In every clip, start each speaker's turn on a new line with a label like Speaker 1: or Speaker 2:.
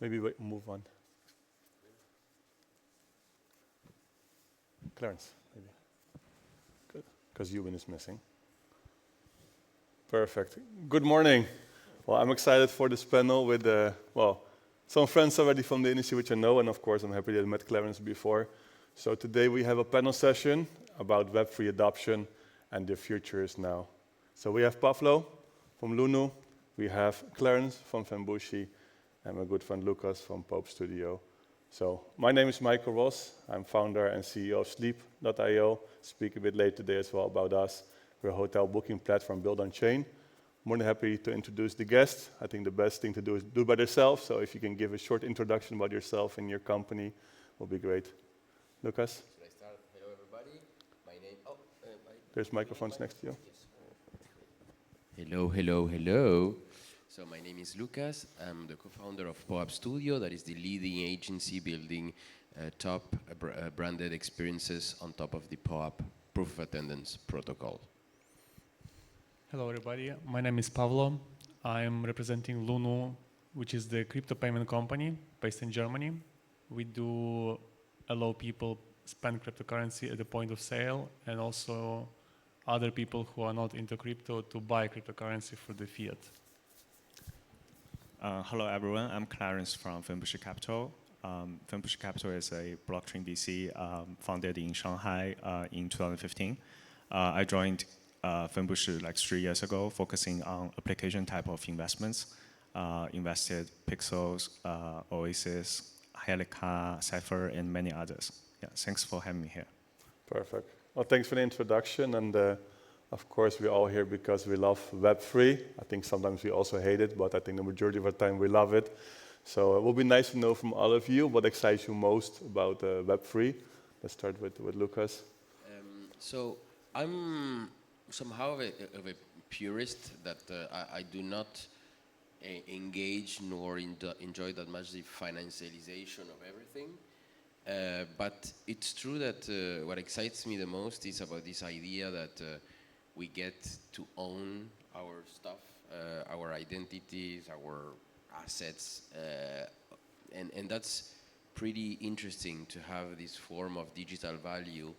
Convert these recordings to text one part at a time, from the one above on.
Speaker 1: maybe we move on. Clarence, maybe. Good, because Ewan is missing. Perfect. Good morning. Well, I'm excited for this panel with, some friends already from the industry which I know, and of course I'm happy that I met Clarence before. So today we have a panel session about Web3 adoption and the future is now. So we have Pavlo from LUNU, we have Clarence from Fenbushi, and my good friend Lucas from POAPstudio. So my name is Michael Ross. I'm founder and CEO of Sleep.io. Speak a bit later today as well about us. We're a hotel booking platform built on chain. More than happy to introduce the guests. I think the best thing to do is do by yourself. So if you can give a short introduction about yourself and your company, will be great. Lucas?
Speaker 2: Should I start? Hello, everybody. My name.
Speaker 1: There's microphones next to you.
Speaker 2: Yes. Hello. So my name is Lucas. I'm the co-founder of POAPstudio, that is the leading agency building top branded experiences on top of the POAP proof of attendance protocol.
Speaker 3: Hello, everybody. My name is Pavlo. I'm representing LUNU, which is the crypto payment company based in Germany. We do allow people spend cryptocurrency at the point of sale, and also other people who are not into crypto to buy cryptocurrency for the fiat.
Speaker 4: Hello, everyone. I'm Clarence from Fenbushi Capital. Fenbushi Capital is a blockchain VC founded in Shanghai in 2015. I joined Fenbushi like 3 years ago, focusing on application type of investments. Invested Pixels, Oasis, Helica, Cypher, and many others. Yeah, thanks for having me here.
Speaker 1: Perfect. Well, thanks for the introduction. And of course, we're all here because we love Web3. I think sometimes we also hate it, but I think the majority of the time we love it. So it will be nice to know from all of you what excites you most about Web3. Let's start with Lucas.
Speaker 2: So I'm somehow of a purist that I do not engage nor enjoy that much the financialization of everything. But it's true that what excites me the most is about this idea that we get to own our stuff, our identities, our assets, and that's pretty interesting to have this form of digital value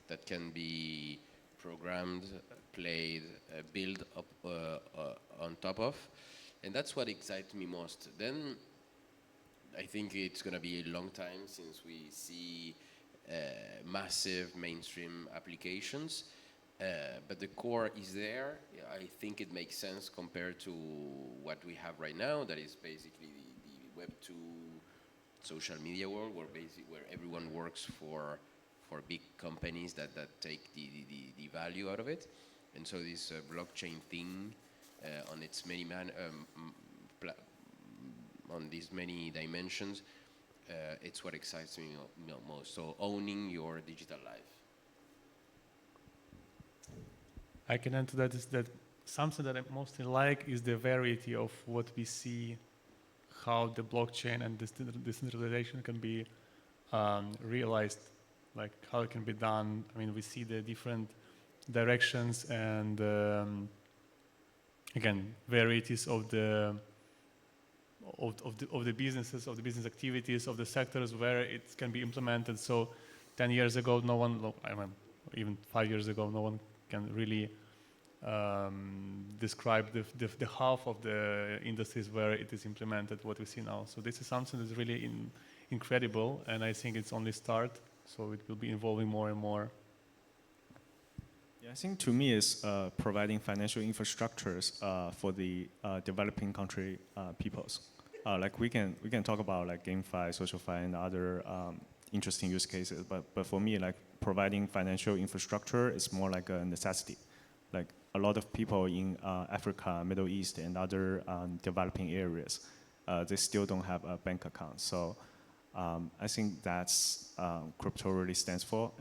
Speaker 2: that can be programmed, played, built up on top of, and that's what excites me most. Then I think it's going to be a long time since we see massive mainstream applications, but the core is there. I think it makes sense compared to what we have right now, that is basically the Web2 social media world, where everyone works for big companies that take the value out of it. And so this blockchain thing on its many on these many dimensions, it's what excites me most. So owning your digital life.
Speaker 3: I can add to that is that something that I mostly like is the variety of what we see, how the blockchain and decentralization can be realized, like how it can be done. I mean, we see the different directions and again, varieties of the businesses, of the business activities, of the sectors where it can be implemented. So 10 years ago, no one, even 5 years ago, no one can really describe the half of the industries where it is implemented, what we see now. So this is something that's really incredible, and I think it's only start, so it will be evolving more and more.
Speaker 4: Yeah, I think to me is providing financial infrastructures for the developing country peoples. Like we can talk about like GameFi, SocialFi, and other interesting use cases, but for me, like providing financial infrastructure is more like a necessity. Like a lot of people in Africa, Middle East, and other developing areas, they still don't have a bank account. So I think that's crypto really stands for.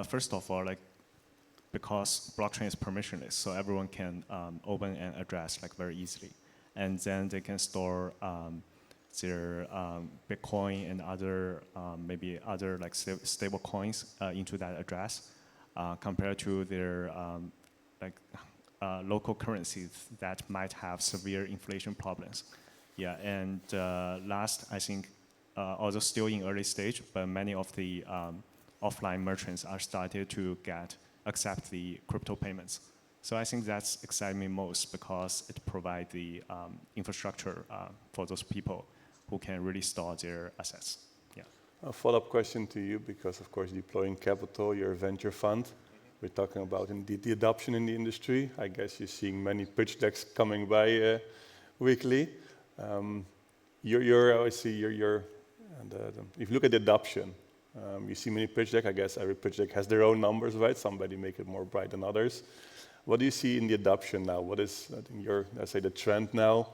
Speaker 4: First of all, like because blockchain is permissionless, so everyone can open an address like very easily, and then they can store their Bitcoin and other maybe other like stable coins into that address, compared to their like local currencies that might have severe inflation problems. Yeah, and last, I think, although still in early stage, but many of the offline merchants are started to accept the crypto payments. So I think that's exciting me most because it provides the infrastructure for those people who can really store their assets. Yeah.
Speaker 1: A follow-up question to you, because of course deploying capital, your venture fund, we're talking about indeed the adoption in the industry. I guess you're seeing many pitch decks coming by weekly. If you look at the adoption, you see many pitch decks. I guess every pitch deck has their own numbers, right? Somebody make it more bright than others. What do you see in the adoption now? What is, I think, let's say, the trend now?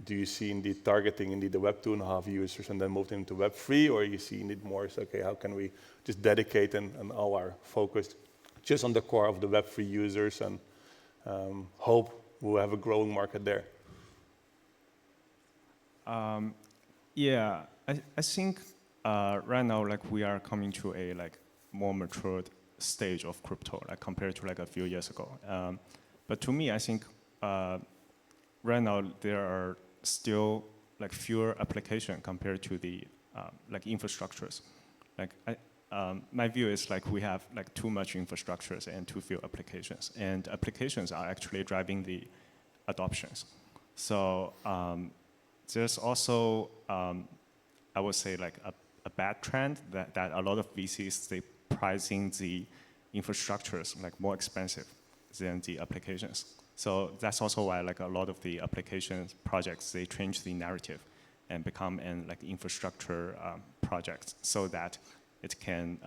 Speaker 1: Do you see indeed targeting indeed the Web 2.5 users and then move them to Web 3, or you see indeed more, so, okay, how can we just dedicate and all our focus just on the core of the Web 3 users and hope we'll have a growing market there?
Speaker 4: Yeah, I think right now, like, we are coming to a more matured stage of crypto, like compared to a few years ago. But to me, I think right now there are still fewer applications compared to the infrastructures. My view is we have too much infrastructures and too few applications, and applications are actually driving the adoptions. So there's also I would say a bad trend that a lot of VCs, they pricing the infrastructures more expensive than the applications. So that's also why a lot of the applications projects, they change the narrative and become an infrastructure project so that it can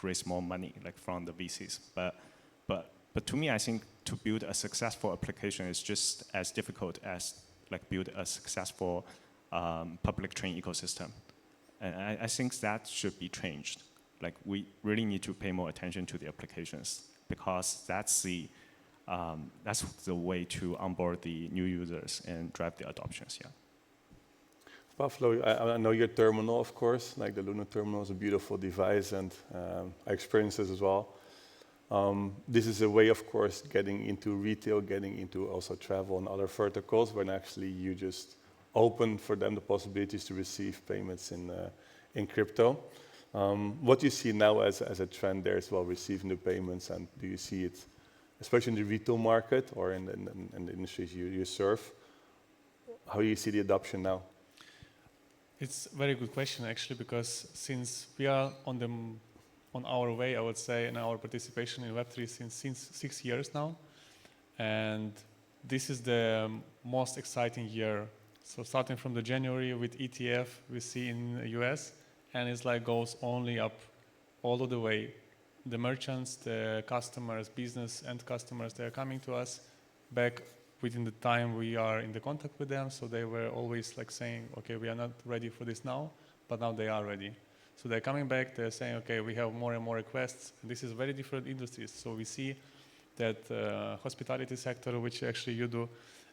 Speaker 4: raise more money from the VCs. But to me, I think to build a successful application is just as difficult as build a successful public chain ecosystem. And I think that should be changed. We really need to pay more attention to the applications because that's the way to onboard the new users and drive the adoptions. Yeah.
Speaker 1: Pavlo, I know your terminal, of course. The LUNU terminal is a beautiful device, and I experienced this as well. This is a way, of course, getting into retail, getting into also travel and other verticals, when actually you just open for them the possibilities to receive payments in crypto. What do you see now as a trend there as well, receiving the payments, and do you see it, especially in the retail market or in the industries you serve? How do you see the adoption now?
Speaker 3: It's a very good question, actually, because since we are on our way, I would say, in our participation in Web3 since 6 years now, and this is the most exciting year. So starting from the January with ETF we see in the US, and it's goes only up all of the way. The merchants, the customers, business and customers, they are coming to us back within the time we are in the contact with them. So they were always saying, okay, we are not ready for this now, but now they are ready. So they're coming back, they're saying, okay, we have more and more requests. This is very different industries. So we see that hospitality sector, which actually you do,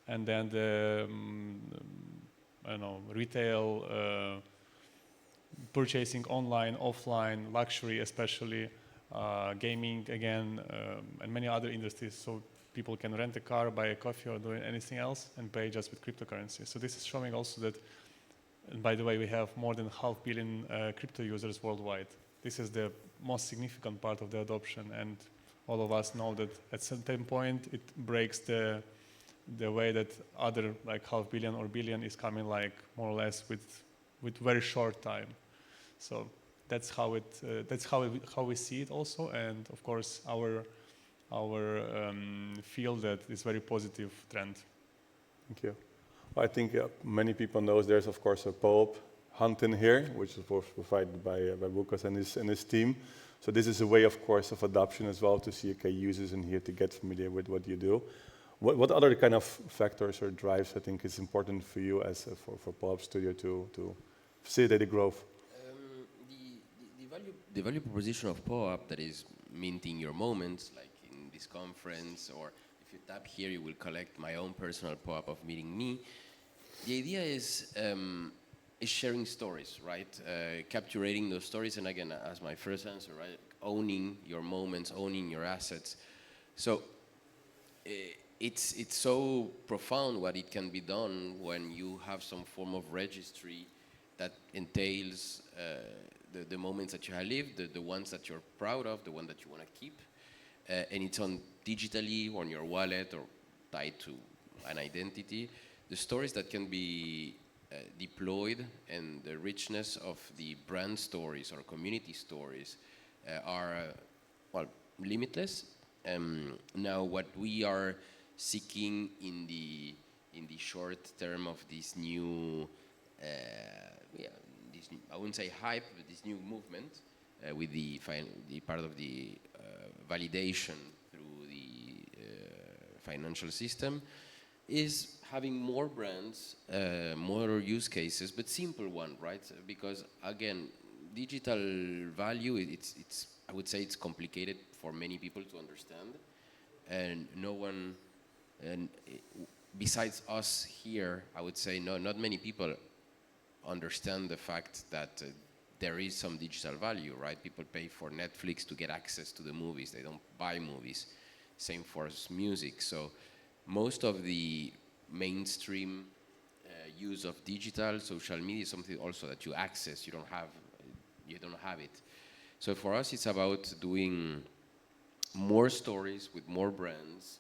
Speaker 3: and then the retail, purchasing online, offline, luxury especially, gaming again, and many other industries. So people can rent a car, buy a coffee, or do anything else and pay just with cryptocurrency. So this is showing also that, and by the way, we have more than 500 million crypto users worldwide. This is the most significant part of the adoption, and all of us know that at certain point it breaks the way that other 500 million or billion is coming more or less with very short time. So that's how we see it also, and of course our feel that it's very positive trend.
Speaker 1: Thank you. Well, I think many people know there's of course a POAP hunt in here, which is provided by Lucas and his team. So this is a way, of course, of adoption as well, to see users in here to get familiar with what you do. What other kind of factors or drives I think is important for you as for POAPstudio to facilitate the growth?
Speaker 2: The value proposition of POAP, that is minting your moments, like in this conference, or if you tap here, you will collect my own personal POAP of meeting me. The idea is sharing stories, right? Capturing those stories, and again, as my first answer, right? Owning your moments, owning your assets. So it's so profound what it can be done when you have some form of registry that entails the moments that you have lived, the ones that you're proud of, the one that you want to keep, and it's on digitally on your wallet or tied to an identity. The stories that can be deployed and the richness of the brand stories or community stories are well, limitless. Now, what we are seeking in the short term of this new, I wouldn't say hype, but this new movement with the part of the validation through the financial system, is having more brands, more use cases, but simple one, right? Because again, digital value, it's I would say it's complicated for many people to understand, and no one, and besides us here, I would say not many people understand the fact that there is some digital value, right? People pay for Netflix to get access to the movies. They don't buy movies. Same for music. So most of the mainstream use of digital, social media is something also that you access. You don't have it. So for us, it's about doing more stories with more brands,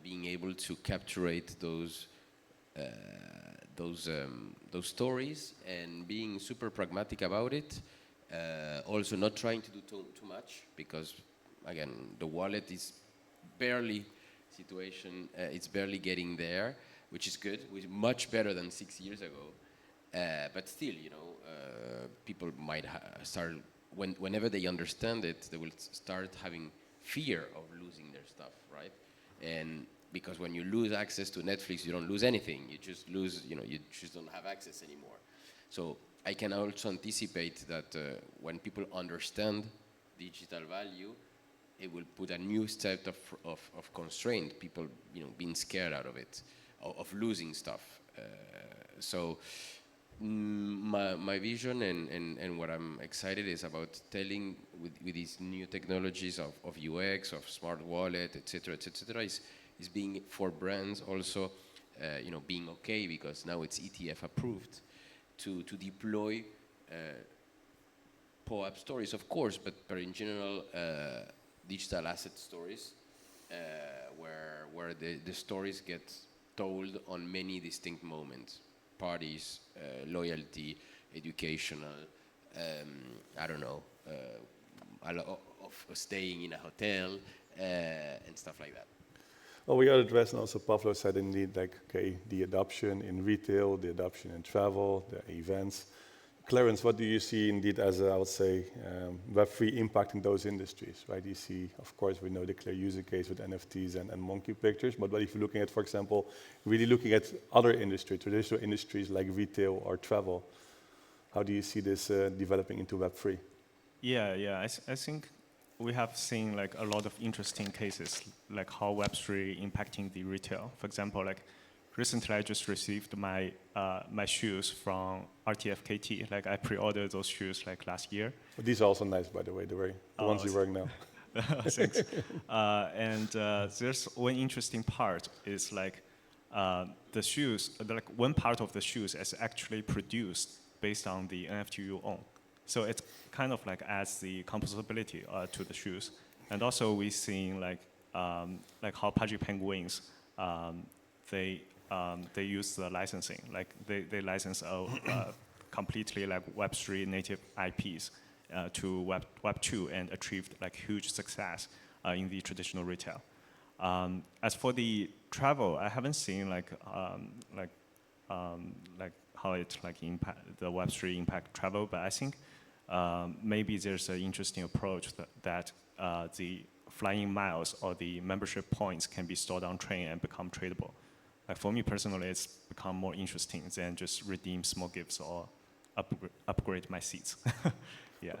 Speaker 2: being able to capture those stories and being super pragmatic about it. Also not trying to do too much, because again, the wallet is barely it's barely getting there, which is good, which is much better than 6 years ago. But still, people might start, whenever they understand it, they will start having fear of losing their stuff, right? And because when you lose access to Netflix, you don't lose anything. You just lose, you just don't have access anymore. So I can also anticipate that when people understand digital value, it will put a new set of constraint. People, being scared out of it, of losing stuff. So my vision and what I'm excited is about telling with these new technologies of UX, of smart wallet, etc., is being for brands also, being okay, because now it's ETF approved to deploy POAP stories, of course, but in general digital asset stories, where the stories get told on many distinct moments. Parties, loyalty, educational, I don't know, a lot of staying in a hotel and stuff like that.
Speaker 1: Well, we are addressing also, Pavlo said indeed, the adoption in retail, the adoption in travel, the events. Clarence, what do you see indeed as, I would say, Web3 impacting those industries, right? You see, of course, we know the clear user case with NFTs and monkey pictures, but if you're looking at, for example, really looking at other industries, traditional industries like retail or travel, how do you see this developing into Web3?
Speaker 4: Yeah, I think we have seen a lot of interesting cases, like how Web3 impacting the retail. For example, recently I just received my shoes from RTFKT. I pre-ordered those shoes last year.
Speaker 1: But these are also nice, by the way, the ones you're wearing now.
Speaker 4: Thanks. And there's one interesting part is the shoes, one part of the shoes is actually produced based on the NFT you own. So it kind of adds the composability to the shoes. And also we've seen how Pudgy Penguins, they use the licensing. They license completely Web3 native IPs to Web2 and achieved huge success in the traditional retail. As for the travel, I haven't seen how it impact the Web3 impact travel, but I think maybe there's an interesting approach that the flying miles or the membership points can be stored on train and become tradable. For me personally, it's become more interesting than just redeem small gifts or upgrade my seats. Yeah.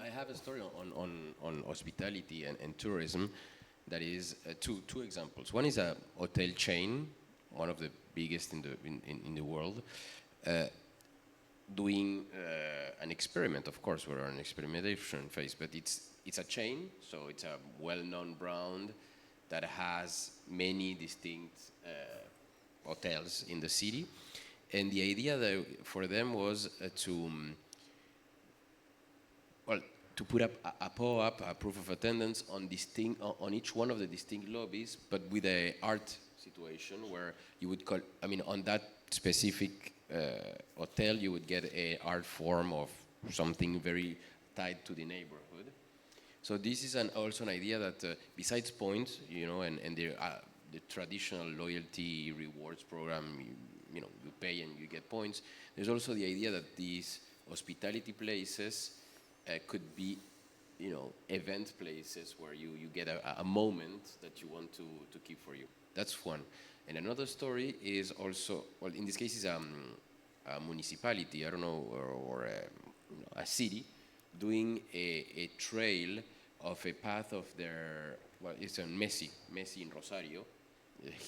Speaker 2: I have a story on hospitality and tourism that is two examples. One is a hotel chain, one of the biggest in the world, doing an experiment. Of course, we're on an experimentation phase, but it's a chain, so it's a well-known brand. that has many distinct hotels in the city. And the idea that for them was to put up a POAP, a proof of attendance, on each one of the distinct lobbies, but with a art situation where you would call, I mean, on that specific hotel, you would get a art form of something very tied to the neighborhood. So this is also an idea that besides points, and the traditional loyalty rewards program, you pay and you get points. There's also the idea that these hospitality places could be, event places where you get a moment that you want to keep for you. That's one. And another story is also, well, in this case, is a municipality, I don't know, or a city, doing a trail of a path of their, well, it's a Messi in Rosario,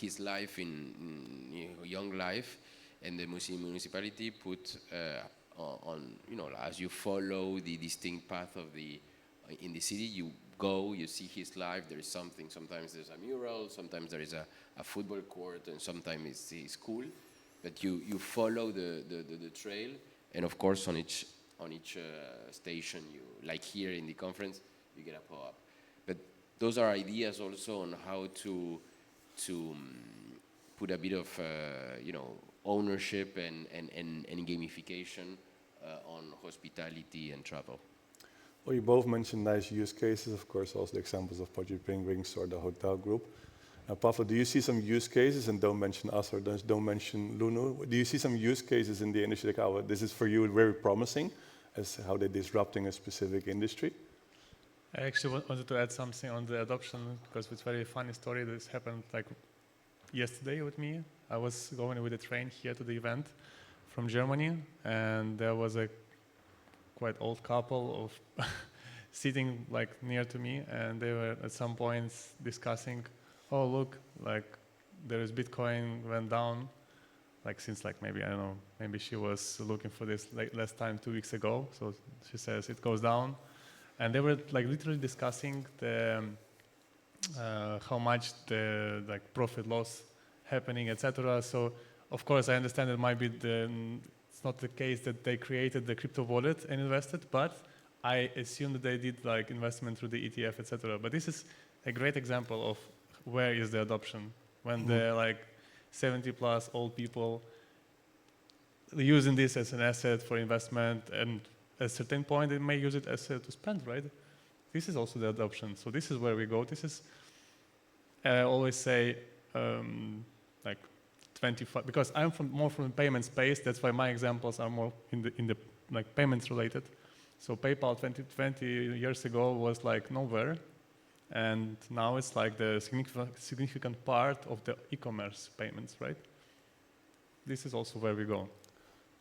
Speaker 2: his life in young life, and the municipality put on, as you follow the distinct path of in the city, you go, you see his life, there is something, sometimes there's a mural, sometimes there is a football court, and sometimes it's his school, but you follow the trail, and of course on each station, like here in the conference, you get a POAP. But those are ideas also on how to put a bit of ownership and gamification on hospitality and travel.
Speaker 1: Well, you both mentioned nice use cases, of course, also the examples of Project Penguins or the hotel group. Pavlo, do you see some use cases, and don't mention us or don't mention LUNU, do you see some use cases in the industry like, oh, this is for you very promising, as how they're disrupting a specific industry?
Speaker 3: I actually wanted to add something on the adoption, because it's a very funny story. This happened like yesterday with me. I was going with a train here to the event from Germany, and there was a quite old couple of sitting like near to me, and they were at some points discussing, oh look, like there is Bitcoin went down, like since like maybe, I don't know, maybe she was looking for this like last time 2 weeks ago, so she says it goes down. And they were like literally discussing the how much the like profit loss happening, etc. So of course I understand it might be it's not the case that they created the crypto wallet and invested, but I assume that they did like investment through the ETF, etc. But this is a great example of where is the adoption when the like 70 plus old people using this as an asset for investment, and at a certain point, they may use it as to spend, right? This is also the adoption. So this is where we go. This is, I always say, like 25, because I'm more from the payment space. That's why my examples are more in the like payments related. So PayPal 20 years ago was like nowhere, and now it's like the significant part of the e-commerce payments, right? This is also where we go.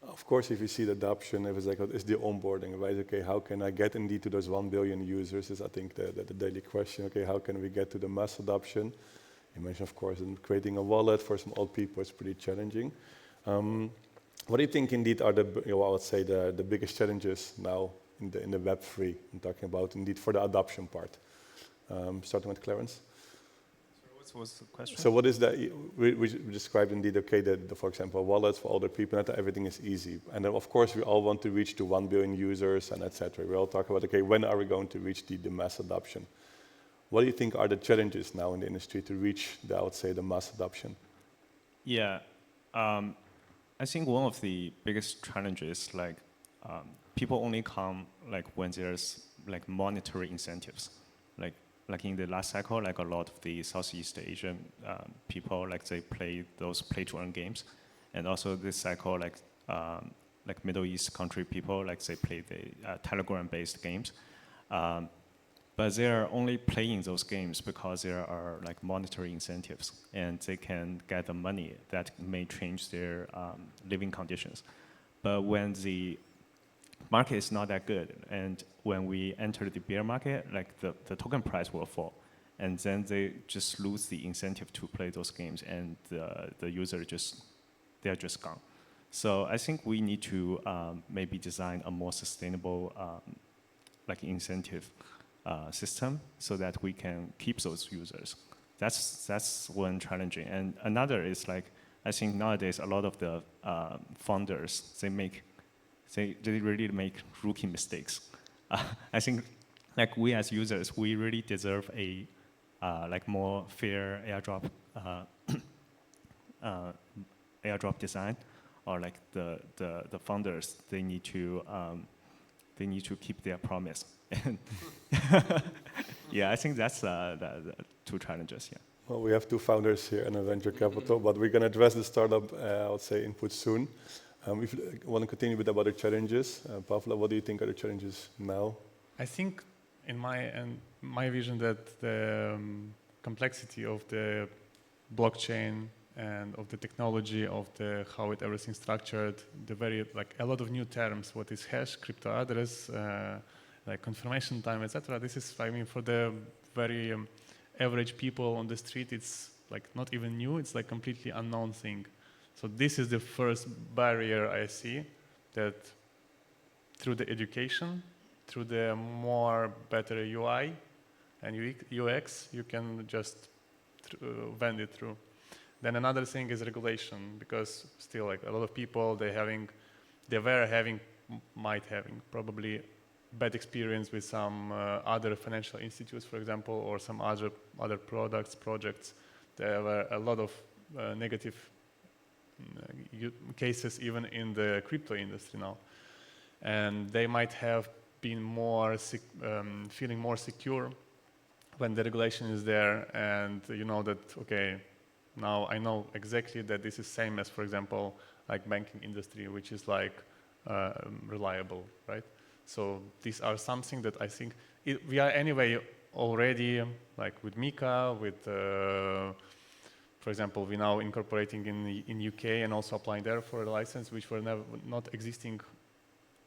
Speaker 1: Of course, if you see the adoption, if it's like, it's the onboarding, right? Okay, how can I get indeed to those 1 billion users is, I think, the daily question. Okay, how can we get to the mass adoption? You mentioned, of course, in creating a wallet for some old people is pretty challenging. What do you think indeed are I would say the biggest challenges now in the Web3? I'm talking about indeed for the adoption part. Starting with Clarence.
Speaker 4: What was the question?
Speaker 1: So what is that? We described indeed, okay, for example, wallets for older people, not everything is easy. And then of course we all want to reach to 1 billion users and etc. We all talk about, okay, when are we going to reach the mass adoption? What do you think are the challenges now in the industry to reach I would say, the mass adoption?
Speaker 4: Yeah, I think one of the biggest challenges, like people only come like when there's like monetary incentives, like in the last cycle, like a lot of the Southeast Asian people, like they play those play-to-earn games, and also this cycle, like Middle East country people, like they play the Telegram-based games, but they are only playing those games because there are like monetary incentives, and they can get the money that may change their living conditions. But when the market is not that good, and when we enter the bear market, like the token price will fall, and then they just lose the incentive to play those games, and the user they're just gone. So I think we need to maybe design a more sustainable like incentive system so that we can keep those users that's one challenging. And another is like, I think nowadays a lot of the founders, they really make rookie mistakes. I think like we as users, we really deserve a like more fair airdrop design, or like the founders, they need to keep their promise. And yeah, I think that's the two challenges. Yeah.
Speaker 1: Well, we have two founders here in venture capital, but we're going to address the startup, I would say, input soon. If you want to continue with the other challenges, Pavlo, what do you think are the challenges now?
Speaker 3: I think, in my vision, that the complexity of the blockchain and of the technology, of the how everything's structured, a lot of new terms, what is hash, crypto address, like confirmation time, etc. This is, I mean, for the very average people on the street, it's like not even new. It's like completely unknown thing. So this is the first barrier I see, that through the education, through the more better UI and UX, you can just vend it through. Then another thing is regulation, because still like a lot of people, might having probably bad experience with some other financial institutes, for example, or some other projects. There were a lot of negative cases even in the crypto industry now. And they might have been feeling more secure when the regulation is there, and you know that, okay, now I know exactly that this is same as, for example, like banking industry, which is like reliable, right? So these are something that I think we are anyway already, like with Mika, with, for example, we now incorporating in UK and also applying there for a license, which were not existing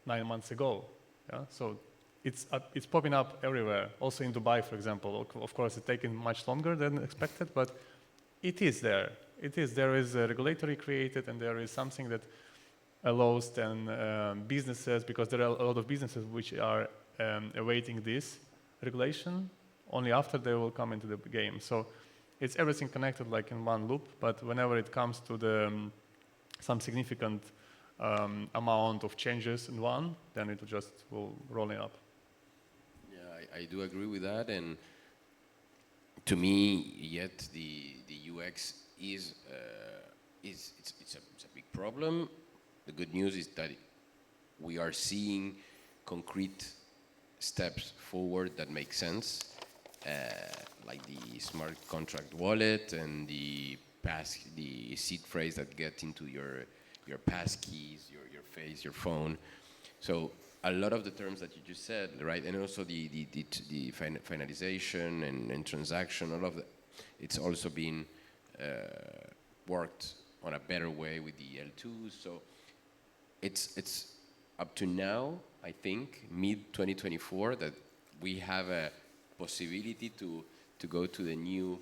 Speaker 3: 9 months ago. Yeah? So it's popping up everywhere. Also in Dubai, for example. Of course, it's taken much longer than expected, but it is there. There is a regulatory created, and there is something that allows then businesses, because there are a lot of businesses which are awaiting this regulation, only after they will come into the game. So it's everything connected like in one loop, but whenever it comes to the some significant amount of changes in one, then it will roll it up.
Speaker 2: Yeah, I do agree with that, and to me, yet the UX is it's a big problem. The good news is that we are seeing concrete steps forward that make sense, like the smart contract wallet and the seed phrase that get into your pass keys, your face, your phone. So a lot of the terms that you just said, right, and also the finalization and transaction, all of that, it's also been worked on a better way with the L2s. So it's up to now, I think, mid-2024, that we have a possibility to go to the new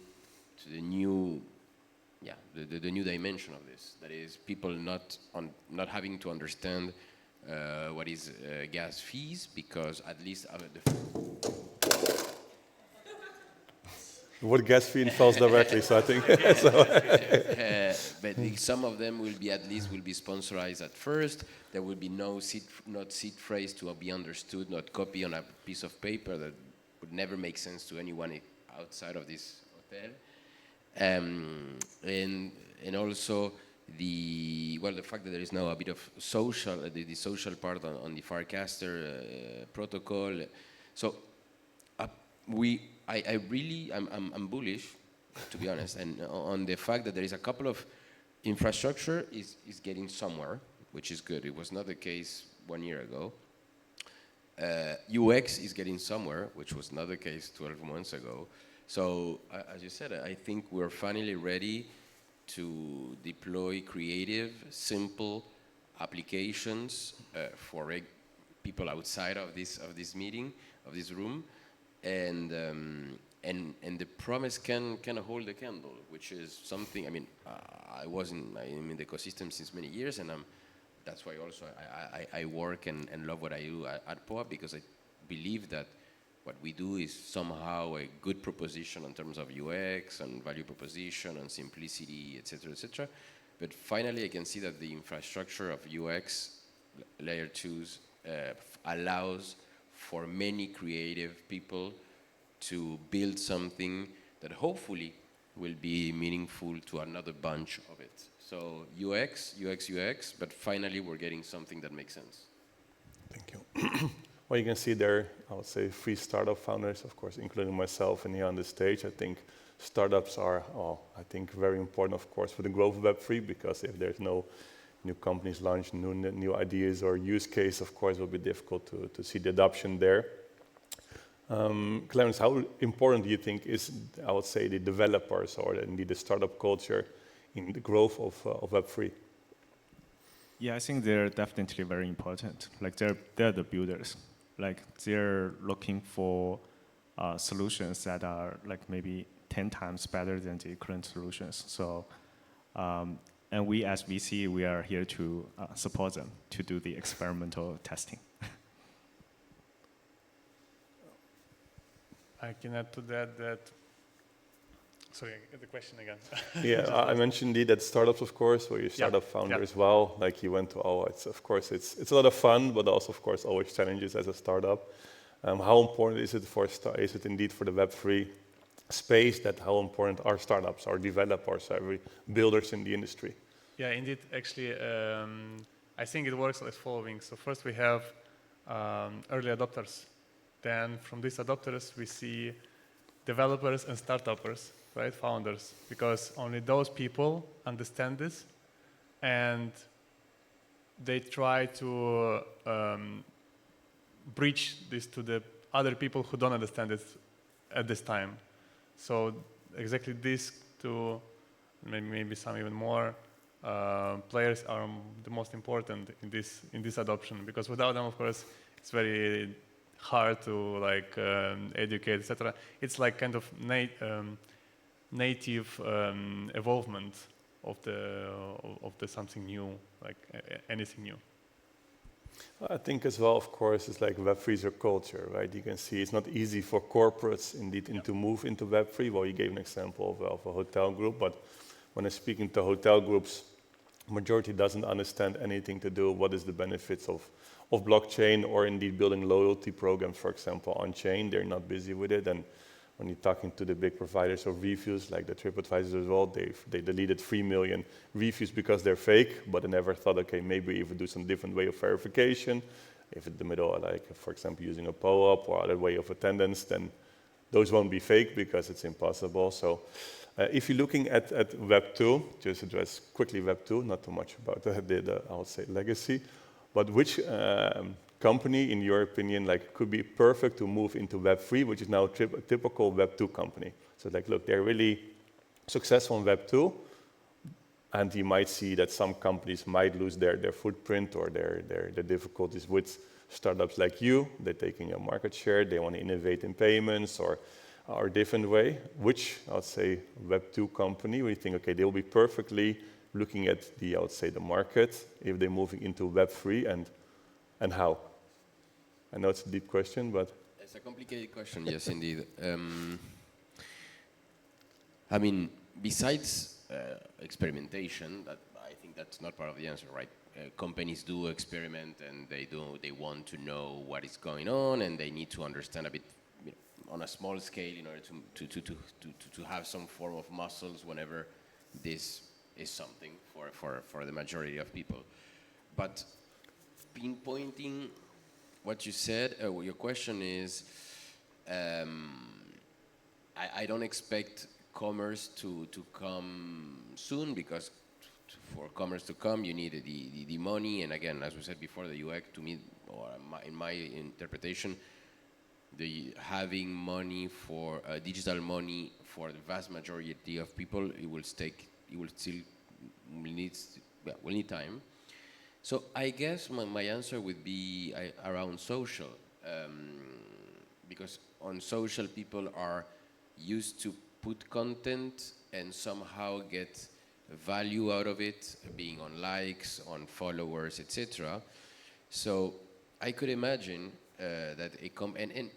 Speaker 2: dimension of this. That is, people not having to understand what is gas fees, because at least
Speaker 1: The word gas fee falls directly, so I think.
Speaker 2: But some of them will be sponsorized at first. There will be no seed phrase to be understood, not copy on a piece of paper that would never make sense to anyone outside of this hotel. And also the fact that there is now a bit of social, the social part on the Farcaster protocol. So I'm bullish, to be honest, and on the fact that there is a couple of infrastructure is getting somewhere, which is good. It was not the case 1 year ago. UX is getting somewhere, which was not the case 12 months ago. So, as you said, I think we're finally ready to deploy creative, simple applications for people outside of this meeting, of this room, and the promise can hold the candle, which is something. I mean, I'm in the ecosystem since many years, and that's why also I work and love what I do at POAP, because I believe that what we do is somehow a good proposition in terms of UX and value proposition and simplicity, etc., etc. But finally, I can see that the infrastructure of UX layer 2s allows for many creative people to build something that hopefully will be meaningful to another bunch of it. So UX, but finally we're getting something that makes sense.
Speaker 1: Thank you. Well, you can see there, I would say, 3 startup founders, of course, including myself and here on the stage. I think startups are, I think, very important, of course, for the growth of Web3, because if there's no new companies launch, new ideas or use case, of course, it will be difficult to see the adoption there. Clarence, how important do you think is, I would say, the developers or indeed the startup culture in the growth of Web3?
Speaker 4: Yeah, I think they're definitely very important. Like they're the builders. Like they're looking for solutions that are like maybe 10 times better than the current solutions. So, and we as VC, we are here to support them to do the experimental testing.
Speaker 3: I can add to that. Sorry, the question again.
Speaker 1: Yeah, I mentioned indeed that startups, of course, where you startup founder as well. Like you went to it's a lot of fun, but also, of course, always challenges as a startup. How important is it indeed for the Web3 space that how important are startups, are developers, are builders in the industry?
Speaker 3: Yeah, indeed. Actually, I think it works as following. So first we have early adopters. Then from these adopters, we see developers and startuppers, right, founders, because only those people understand this, and they try to breach this to the other people who don't understand it at this time. So exactly these two, maybe some even more, players are the most important in this adoption, because without them, of course, it's very hard to educate, etc. It's like kind of native evolvement of the something new, like anything new.
Speaker 1: I think as well, of course, it's like Web3 is your culture, right? You can see it's not easy for corporates indeed to move into Web3. Well, you gave an example of a hotel group, but when I'm speaking to hotel groups, majority doesn't understand anything to do what is the benefits of blockchain or indeed building loyalty programs, for example, on chain. They're not busy with it. And when you're talking to the big providers of reviews, like the TripAdvisor as well, they deleted 3 million reviews because they're fake, but they never thought, okay, maybe if we do some different way of verification, if in the middle, like, for example, using a POAP or other way of attendance, then those won't be fake because it's impossible. So if you're looking at Web 2, just address quickly Web 2, not too much about the I would say, legacy, but which company, in your opinion, like could be perfect to move into Web 3, which is now a typical Web 2 company? So like, look, they're really successful in Web 2, and you might see that some companies might lose their footprint or their difficulties with startups like you. They're taking a market share, they want to innovate in payments or a different way. Which, I would say, Web 2 company, we think, okay, they'll be perfectly looking at the, I would say, the market if they're moving into Web 3 and how? I know it's a deep question, but...
Speaker 2: It's a complicated question, yes, indeed. I mean, besides experimentation, that I think that's not part of the answer, right? Companies do experiment and they want to know what is going on and they need to understand a bit, you know, on a small scale in order to have some form of muscles whenever this is something for the majority of people. But pinpointing what you said, your question is, I don't expect commerce to come soon, because for commerce to come, you need the money. And again, as we said before, the UX, to me, or in my interpretation, the having money for digital money for the vast majority of people, will need time. So I guess my answer would be around social, because on social people are used to put content and somehow get value out of it, being on likes, on followers, etc. So I could imagine that and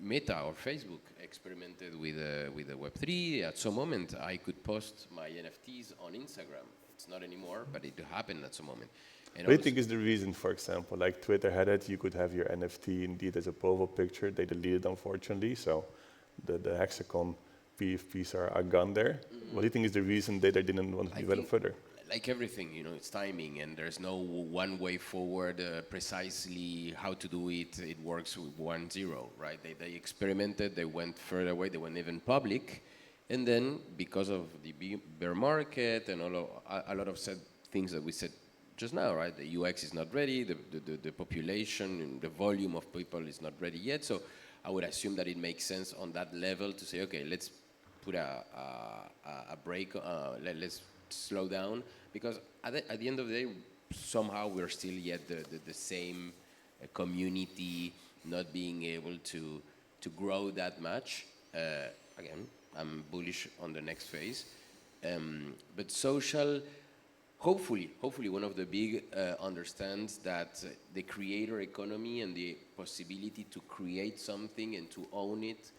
Speaker 2: Meta or Facebook experimented with the Web3. At some moment, I could post my NFTs on Instagram. It's not anymore, but it happened at some moment. And
Speaker 1: What do you think is the reason, for example? Like Twitter had it, you could have your NFT indeed as a profile picture. They deleted, unfortunately, so the hexagon PFPs are gone there. What do you think is the reason they didn't want to
Speaker 2: I
Speaker 1: develop
Speaker 2: think,
Speaker 1: further?
Speaker 2: like everything, it's timing, and there's no one way forward precisely how to do it. It works with 1-0, right? They experimented, they went further away, they went even public, and then because of the bear market and a lot of said things that we said just now, right? The UX is not ready, the population and the volume of people is not ready yet. So I would assume that it makes sense on that level to say, okay, let's put a break, let's slow down, because at the end of the day, somehow we're still yet the same community, not being able to grow that much. Again, I'm bullish on the next phase. But social, hopefully one of the big understands that the creator economy and the possibility to create something and to own it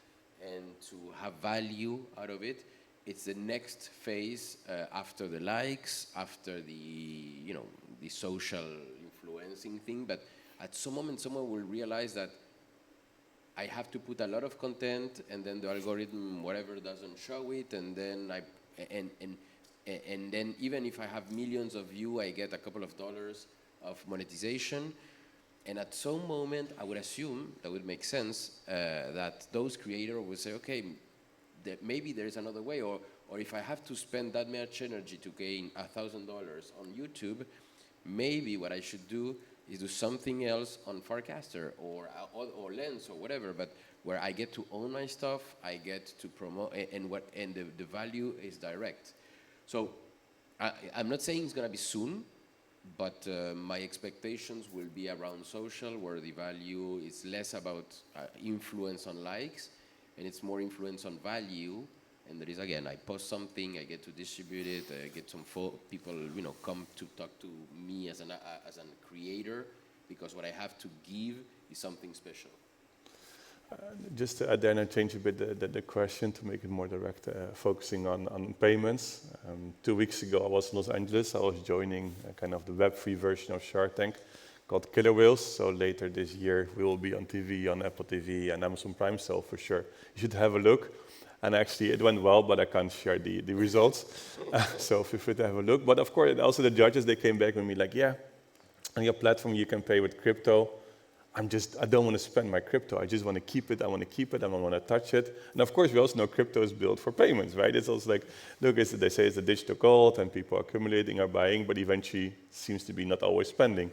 Speaker 2: and to have value out of it, it's the next phase after the likes, after the the social influencing thing. But at some moment, someone will realize that I have to put a lot of content, and then the algorithm, whatever, doesn't show it, and then and then even if I have millions of views, I get a couple of dollars of monetization. And at some moment, I would assume that would make sense that those creators would say, okay, that maybe there is another way, or if I have to spend that much energy to gain $1,000 on YouTube, maybe what I should do is do something else on Farcaster or Lens or whatever, but where I get to own my stuff, I get to promote, and the value is direct. So I'm not saying it's gonna be soon, but my expectations will be around social, where the value is less about influence on likes, and it's more influence on value. And there is, again, I post something, I get to distribute it, I get some people, come to talk to me as a creator, because what I have to give is something special.
Speaker 1: Just to add there and change a bit the question to make it more direct, focusing on payments. 2 weeks ago, I was in Los Angeles. I was joining kind of the Web3 version of Shark Tank called Killer Whales. So later this year, we will be on TV, on Apple TV and Amazon Prime. So for sure, you should have a look. And actually, it went well, but I can't share the results. So feel free to have a look. But of course, also the judges, they came back with me like, yeah, on your platform, you can pay with crypto. I don't want to spend my crypto. I just want to keep it. I want to keep it. I don't want to touch it. And of course, we also know crypto is built for payments, right? It's also like, look, they say it's a digital gold, and people are accumulating, are buying, but eventually seems to be not always spending.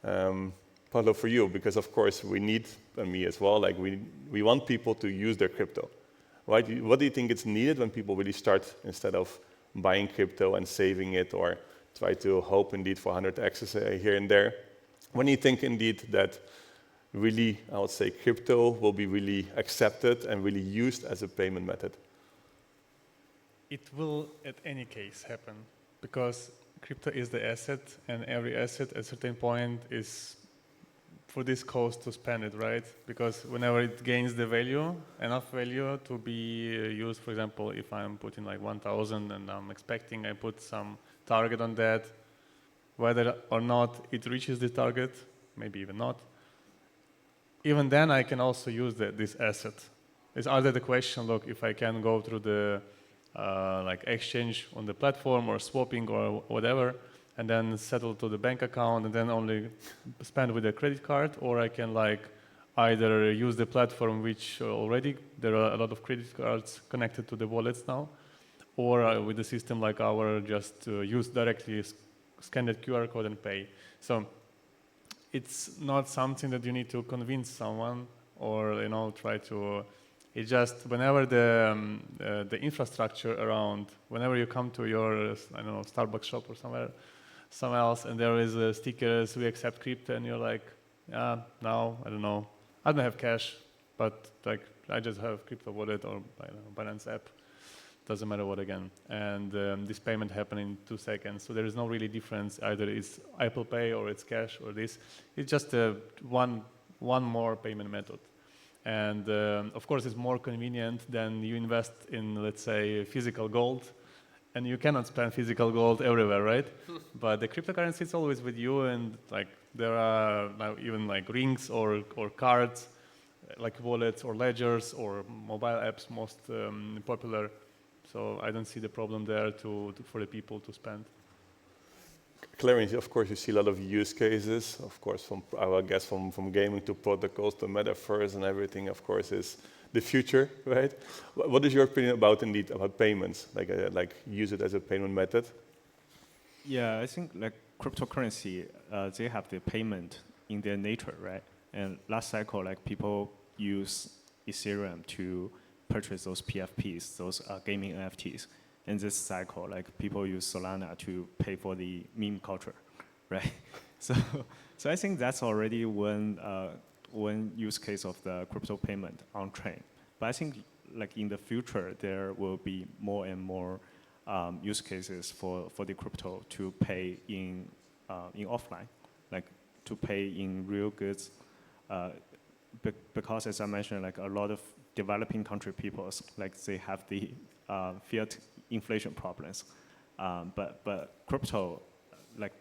Speaker 1: Pablo, for you, because of course we need, and me as well, like we want people to use their crypto, right? What do you think is needed when people really start, instead of buying crypto and saving it, or try to hope indeed for 100x here and there? When do you think indeed that really, I would say, crypto will be really accepted and really used as a payment method?
Speaker 3: It will, at any case, happen, because crypto is the asset, and every asset at a certain point is for this cost to spend it, right? Because whenever it gains the value, enough value to be used, for example, if I'm putting like 1,000 and I'm expecting I put some target on that, whether or not it reaches the target, maybe even not, even then I can also use this asset. It's either the question, look, if I can go through the like exchange on the platform or swapping or whatever, and then settle to the bank account and then only spend with a credit card, or I can like either use the platform, which already there are a lot of credit cards connected to the wallets now, or with a system like our, just use directly scan that QR code and pay. So it's not something that you need to convince someone or try to. It's just whenever the infrastructure around, whenever you come to your Starbucks shop or somewhere else, and there is stickers, we accept crypto, and you're like, yeah, now I don't know, I don't have cash, but like I just have crypto wallet or Binance app. Doesn't matter what again, and this payment happened in 2 seconds. So there is no really difference. Either it's Apple Pay or it's cash or this. It's just one more payment method. And of course, it's more convenient than you invest in, let's say, physical gold. And you cannot spend physical gold everywhere, right? But the cryptocurrency is always with you, and like there are now even like rings or cards, like wallets or ledgers or mobile apps most popular. So I don't see the problem there for the people to spend.
Speaker 1: Clarence, of course, you see a lot of use cases. Of course, I guess from gaming to protocols to metaverse and everything, of course, is the future, right? What is your opinion about payments? Like use it as a payment method?
Speaker 4: Yeah, I think like cryptocurrency, they have the payment in their nature, right? And last cycle, like people use Ethereum to purchase those PFPs, those gaming NFTs. In this cycle, like people use Solana to pay for the meme culture, right? So I think that's already one use case of the crypto payment on chain. But I think like in the future, there will be more and more use cases for the crypto to pay in offline, like to pay in real goods. Because as I mentioned, like a lot of developing country peoples, like they have the fiat inflation problems. But crypto, like,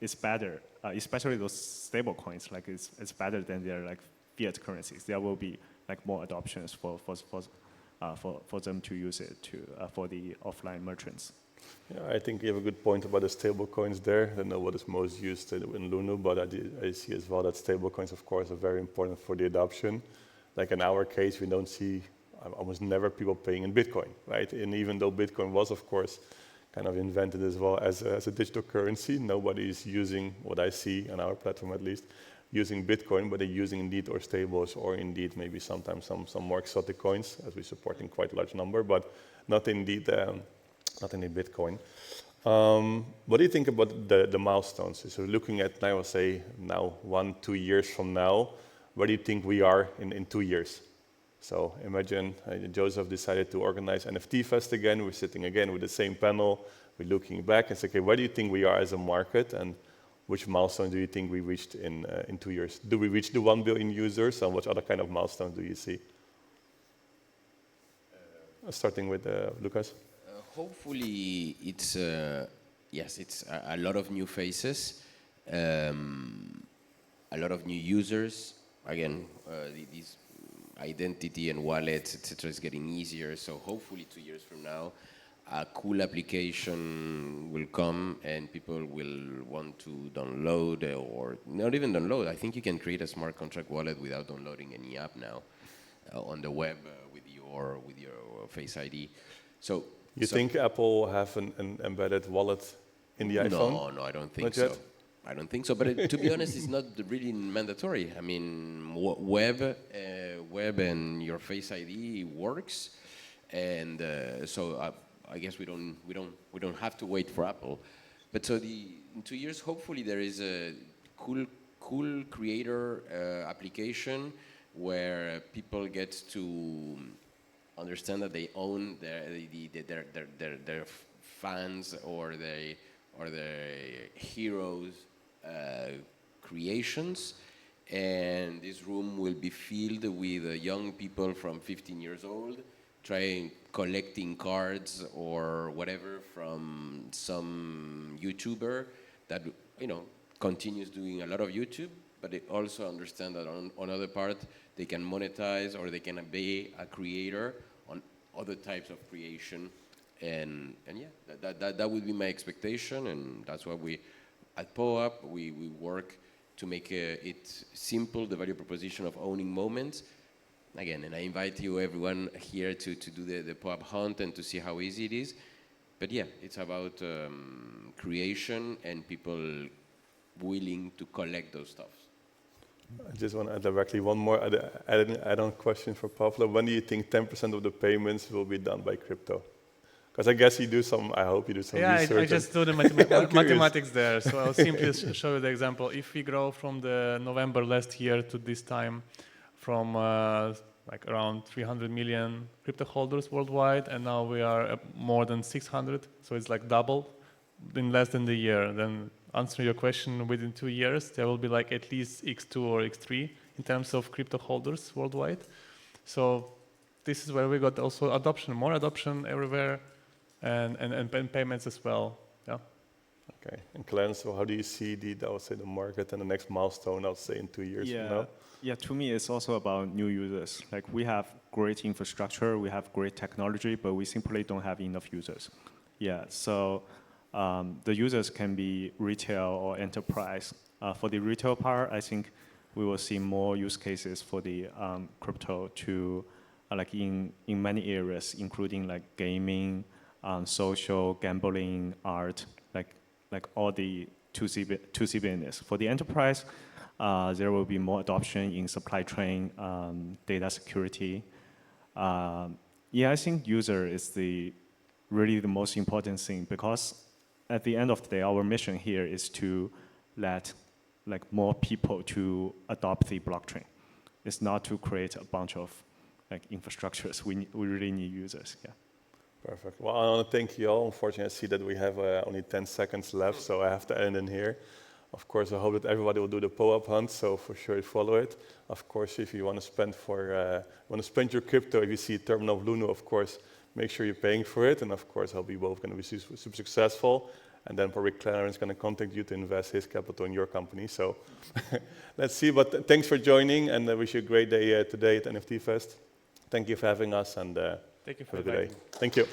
Speaker 4: is better, especially those stable coins, like it's better than their like fiat currencies. There will be like more adoptions for them to use it for the offline merchants.
Speaker 1: Yeah, I think you have a good point about the stable coins there. I don't know what is most used in LUNU, but I see as well that stable coins, of course, are very important for the adoption. Like in our case, we don't see almost never people paying in Bitcoin, right? And even though Bitcoin was, of course, kind of invented as well as a digital currency, nobody is using, what I see on our platform at least, using Bitcoin, but they're using indeed or stables or indeed maybe sometimes some more exotic coins, as we support in quite a large number, but not indeed Bitcoin. What do you think about the milestones? So looking at now, say now 1-2 years from now, where do you think we are in 2 years? So imagine Joseph decided to organize NFT Fest again. We're sitting again with the same panel. We're looking back and say, okay, where do you think we are as a market, and which milestone do you think we reached in 2 years? Do we reach the 1 billion users, and what other kind of milestones do you see? Starting with Lucas.
Speaker 2: Hopefully, it's yes, it's a lot of new faces, a lot of new users. Again, these identity and wallets, etc., is getting easier. So hopefully 2 years from now, a cool application will come and people will want to download, or not even download. I think you can create a smart contract wallet without downloading any app now on the web with your Face ID. So
Speaker 1: you think Apple will have an embedded wallet in the iPhone?
Speaker 2: No, I don't think
Speaker 1: Not
Speaker 2: so.
Speaker 1: yet?
Speaker 2: I don't think so, but to be honest, it's not really mandatory. I mean, web and your Face ID works, and so I guess we don't have to wait for Apple. But so in 2 years, hopefully there is a cool creator application where people get to understand that they own their fans or their heroes. Creations, and this room will be filled with young people from 15 years old collecting cards or whatever from some YouTuber that continues doing a lot of YouTube, but they also understand that on other part they can monetize or they can be a creator on other types of creation, and yeah, that would be my expectation, and that's why we at POAP, we work to make it simple, the value proposition of owning moments. Again, and I invite you, everyone here, to do the POAP hunt and to see how easy it is. But yeah, it's about creation and people willing to collect those stuff.
Speaker 1: I just want to add directly one more add-on question for Pavlo. When do you think 10% of the payments will be done by crypto? Because I guess I hope you do some research.
Speaker 3: Yeah, I just do the mathematics there. So I'll simply show you the example. If we grow from the November last year to this time from like around 300 million crypto holders worldwide, and now we are more than 600, so it's like double in less than a year. Then answer your question, within 2 years, there will be like at least X2 or X3 in terms of crypto holders worldwide. So this is where we got also adoption, more adoption everywhere, and payments as well. Yeah.
Speaker 1: Okay. And Clarence, so how do you see I would say, the market and the next milestone, I would say, in 2 years from now?
Speaker 4: Yeah, to me, it's also about new users. Like, we have great infrastructure, we have great technology, but we simply don't have enough users. Yeah, so the users can be retail or enterprise. For the retail part, I think we will see more use cases for the crypto to, like in many areas, including like gaming, social, gambling, art, like all the 2C business. For the enterprise, there will be more adoption in supply chain, data security. Yeah, I think user is really the most important thing, because at the end of the day, our mission here is to let like more people to adopt the blockchain. It's not to create a bunch of like infrastructures. We really need users. Yeah.
Speaker 1: Perfect. Well, I want to thank you all. Unfortunately, I see that we have only 10 seconds left, so I have to end in here. Of course, I hope that everybody will do the POAP hunt, so for sure follow it. Of course, if you want to spend your crypto, if you see a terminal of LUNU, of course, make sure you're paying for it. And of course, I hope we both going to be super successful. And then probably Clarence is going to contact you to invest his capital in your company. So let's see. But thanks for joining, and I wish you a great day today at NFT Fest. Thank you for having us, and
Speaker 3: Thank you for
Speaker 1: have a good day.
Speaker 3: inviting me.
Speaker 1: Thank you.